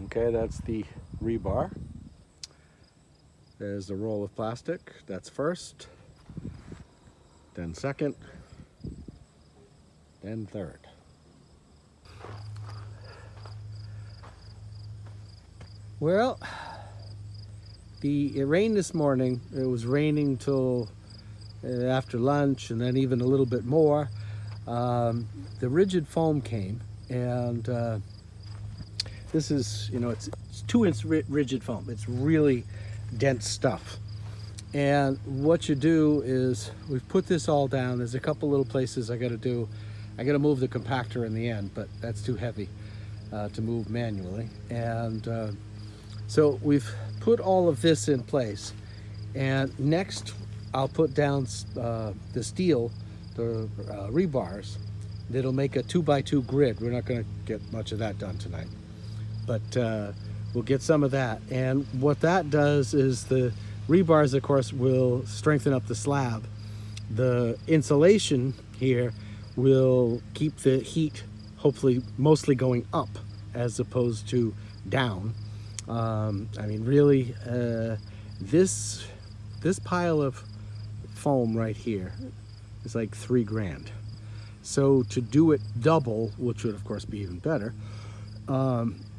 Okay, that's the rebar. There's the roll of plastic. That's first, then second, then third. Well, it rained this morning. It was raining till after lunch, and then even a little bit more. The rigid foam came, and this is, it's 2-inch rigid foam. It's really dense stuff. And what you do is, we've put this all down. There's a couple little places I got to do. I got to move the compactor in the end, but that's too heavy to move manually. And so we've put all of this in place. And next, I'll put down the steel, the rebars, that'll make a 2x2 grid. We're not going to get much of that done tonight, but we'll get some of that. And what that does is the rebars, of course, will strengthen up the slab. The insulation here will keep the heat, hopefully, mostly going up as opposed to down. I mean, really, this pile of foam right here is like $3 grand. So to do it double, which would of course be even better,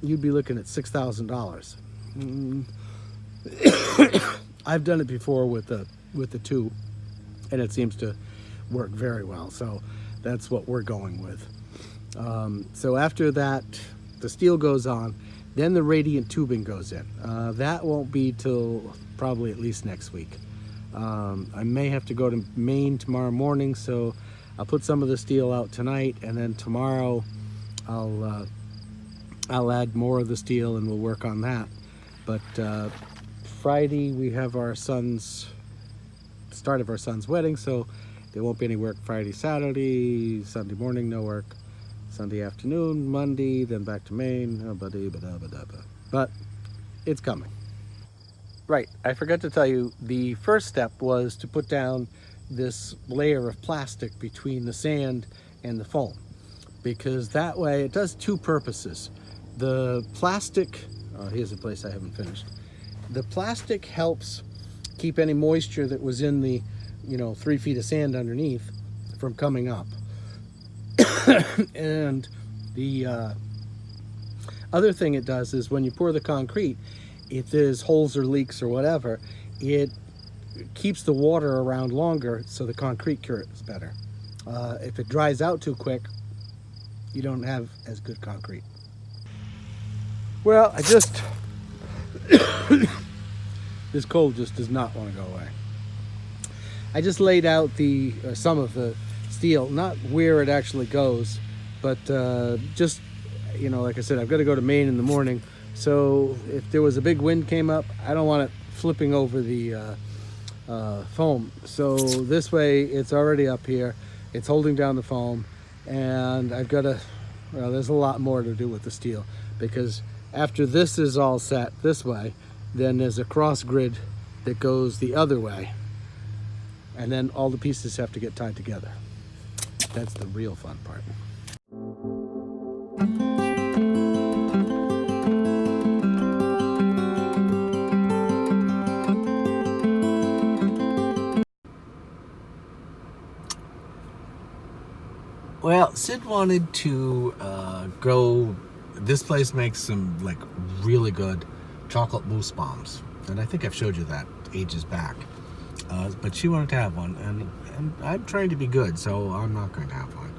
you'd be looking at $6,000. I've done it before with the two, and it seems to work very well. So that's what we're going with. So after that, the steel goes on, then the radiant tubing goes in. That won't be till probably at least next week. I may have to go to Maine tomorrow morning, so I'll put some of the steel out tonight, and then tomorrow I'll add more of the steel and we'll work on that. But Friday we have our start of our son's wedding, so there won't be any work Friday, Saturday, Sunday morning no work, Sunday afternoon, Monday, then back to Maine. But it's coming. Right, I forgot to tell you, the first step was to put down this layer of plastic between the sand and the foam, because that way it does two purposes. The plastic, here's a place I haven't finished. The plastic helps keep any moisture that was in the 3 feet of sand underneath from coming up. And the other thing it does is, when you pour the concrete, if there's holes or leaks or whatever, it keeps the water around longer, so the concrete cures better. If it dries out too quick, you don't have as good concrete. Well, this cold just does not want to go away. I just laid out some of the steel, not where it actually goes, but just, like I said, I've got to go to Maine in the morning. So if there was a big wind came up, I don't want it flipping over the foam. So this way it's already up here, it's holding down the foam, and I've got to, there's a lot more to do with the steel, because after this is all set this way, then there's a cross grid that goes the other way, and then all the pieces have to get tied together. That's the real fun part. Well, Sid wanted to go. This place makes some really good chocolate mousse bombs, and I think I've showed you that ages back. But she wanted to have one, and I'm trying to be good, so I'm not going to have one,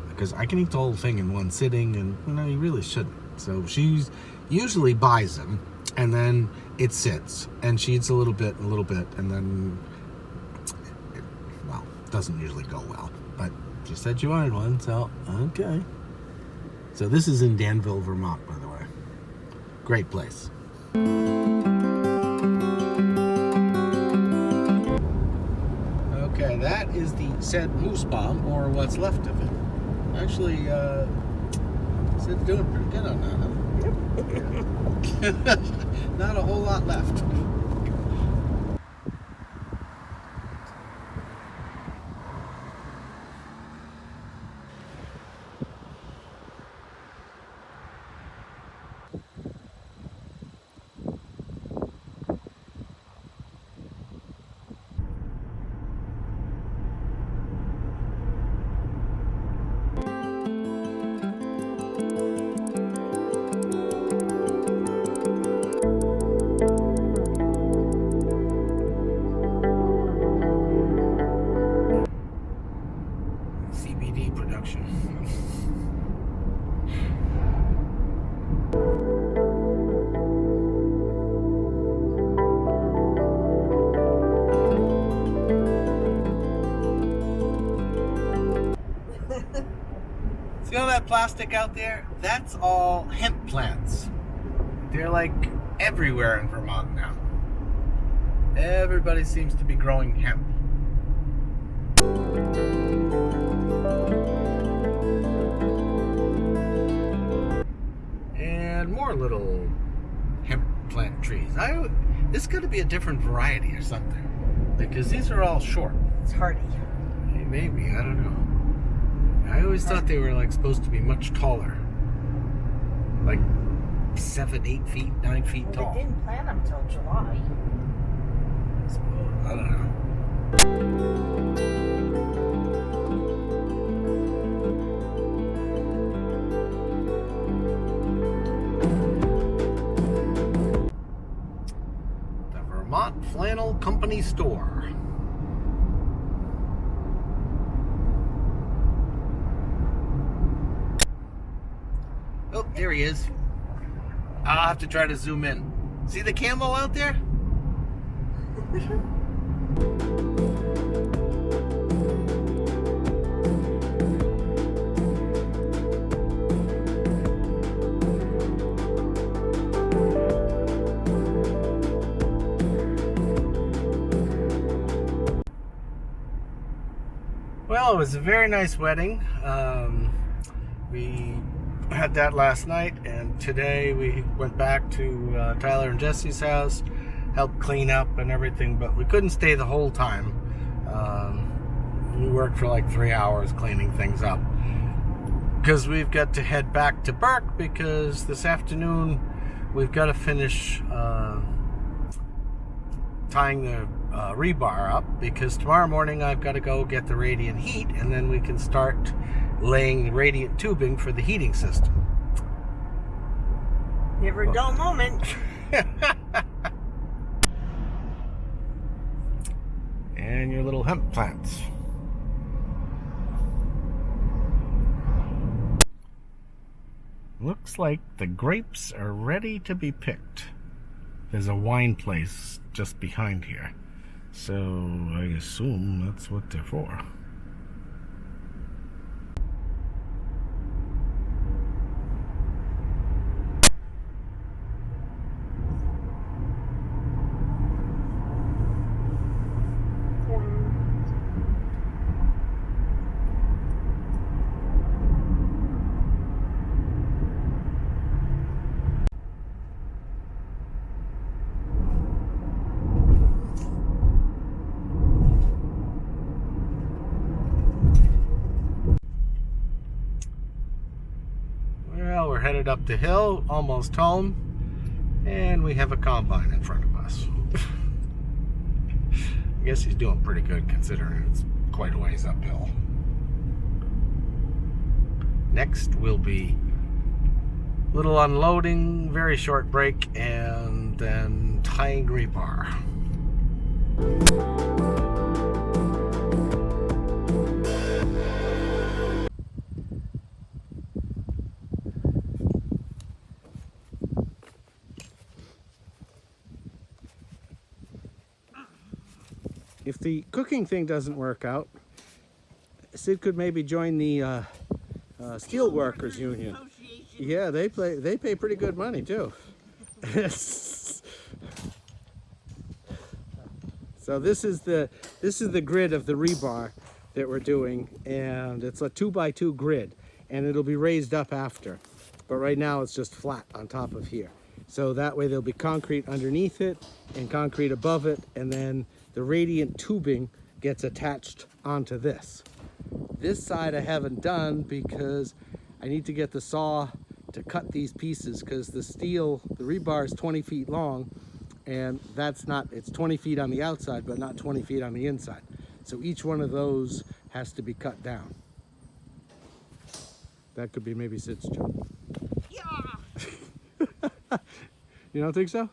because I can eat the whole thing in one sitting, and you really shouldn't. So she usually buys them, and then it sits, and she eats a little bit, and then it doesn't usually go well. But she said she wanted one, so okay. So this is in Danville, Vermont, by the way. Great place. Okay, that is the said mousse bomb, or what's left of it. Actually, Sid's doing pretty good on that, huh? Yep. Not a whole lot left. plastic out there, that's all hemp plants. They're like everywhere in Vermont now. Everybody seems to be growing hemp. And more little hemp plant trees. This got to be a different variety or something, because these are all short. It's hardy. Maybe, I don't know. I always thought they were like supposed to be much taller, like 7, 8 feet, 9 feet tall. They didn't plant them till July. I suppose. I don't know. The Vermont Flannel Company store. Oh, there he is. I'll have to try to zoom in. See the camo out there? Well, it was a very nice wedding. We had that last night, and today we went back to Tyler and Jesse's house, helped clean up and everything, but we couldn't stay the whole time. We worked for like 3 hours cleaning things up, because we've got to head back to Burke, because this afternoon we've got to finish tying the rebar up, because tomorrow morning I've got to go get the radiant heat, and then we can start laying the radiant tubing for the heating system. Never a dull moment. And your little hemp plants. Looks like the grapes are ready to be picked. There's a wine place just behind here, so I assume that's what they're for. Well, we're headed up the hill, almost home, and we have a combine in front of us. I guess he's doing pretty good considering it's quite a ways uphill. Next will be a little unloading, very short break, and then tying rebar. If the cooking thing doesn't work out, Sid could maybe join the steel workers union. Yeah, they pay pretty good money too. So this is the grid of the rebar that we're doing, and it's a 2x2 grid, and it'll be raised up after. But right now it's just flat on top of here. So that way there'll be concrete underneath it and concrete above it, and then the radiant tubing gets attached onto this. This side I haven't done because I need to get the saw to cut these pieces, because the rebar is 20 feet long, and it's 20 feet on the outside but not 20 feet on the inside. So each one of those has to be cut down. That could be maybe Sid's job. Yeah. You don't think so?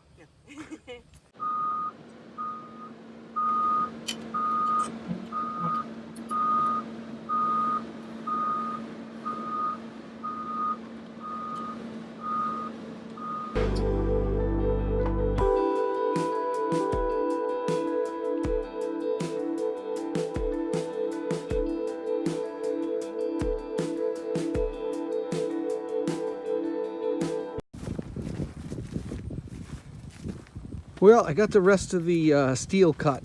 Well, I got the rest of the steel cut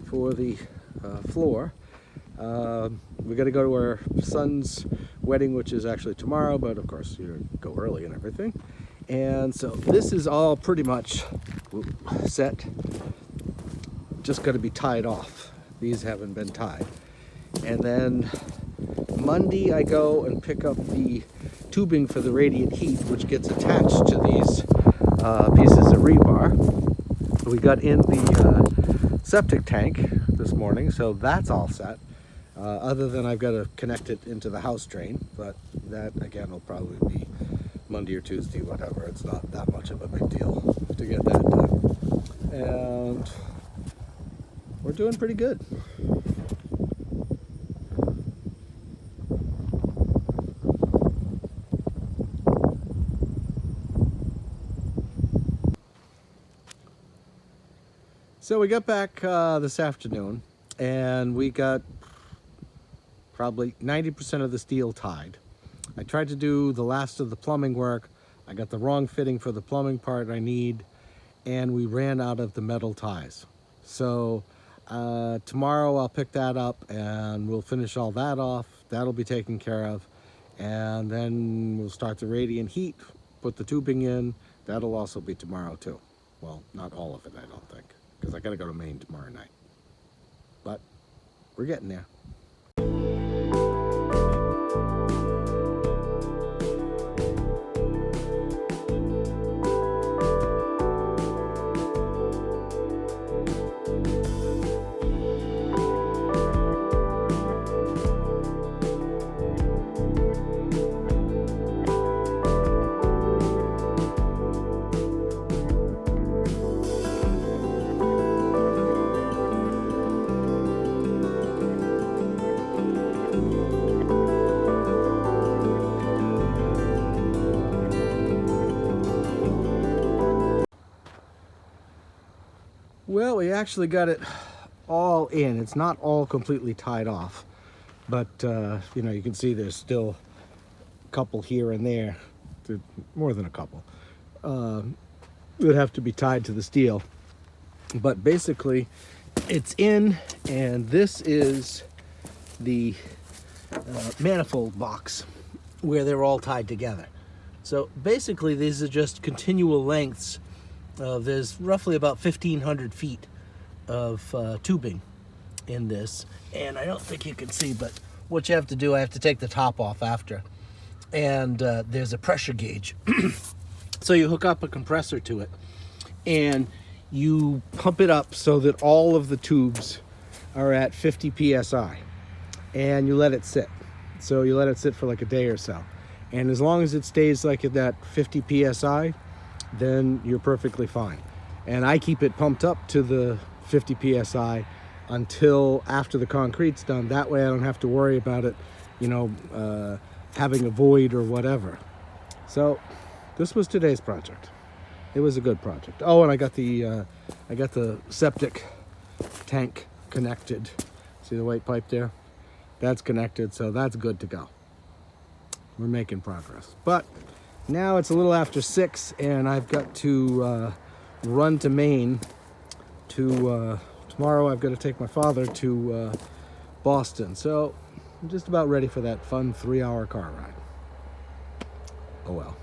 for the floor. We got to go to our son's wedding, which is actually tomorrow, but of course you go early and everything. And so this is all pretty much set. Just got to be tied off. These haven't been tied. And then Monday I go and pick up the tubing for the radiant heat, which gets attached to these pieces of rebar. We got in the septic tank this morning, so that's all set. Other than I've got to connect it into the house drain, but that again will probably be Monday or Tuesday, whatever. It's not that much of a big deal to get that done. And we're doing pretty good. So we got back this afternoon, and we got probably 90% of the steel tied. I tried to do the last of the plumbing work. I got the wrong fitting for the plumbing part I need, and we ran out of the metal ties. So tomorrow I'll pick that up and we'll finish all that off. That'll be taken care of. And then we'll start the radiant heat, put the tubing in. That'll also be tomorrow too. Well, not all of it, I don't think, because I gotta go to Maine tomorrow night. But we're getting there. Well, we actually got it all in. It's not all completely tied off, but you know, you can see there's still a couple here and there, more than a couple, that have to be tied to the steel. But basically, it's in, and this is the manifold box where they're all tied together. So basically, these are just continual lengths. There's roughly about 1,500 feet of tubing in this, and I don't think you can see, but what you have to do, I have to take the top off after, and there's a pressure gauge. So you hook up a compressor to it, and you pump it up so that all of the tubes are at 50 psi, and you let it sit. So you let it sit for like a day or so, and as long as it stays like at that 50 psi, then you're perfectly fine. And I keep it pumped up to the 50 psi until after the concrete's done. That way I don't have to worry about it, you know, having a void or whatever. So this was today's project. It was a good project. Oh, and I got the septic tank connected. See the white pipe there? That's connected, so that's good to go. We're making progress. But now it's a little after 6, and I've got to run to Maine. Tomorrow I've got to take my father to Boston. So I'm just about ready for that fun 3-hour car ride. Oh well.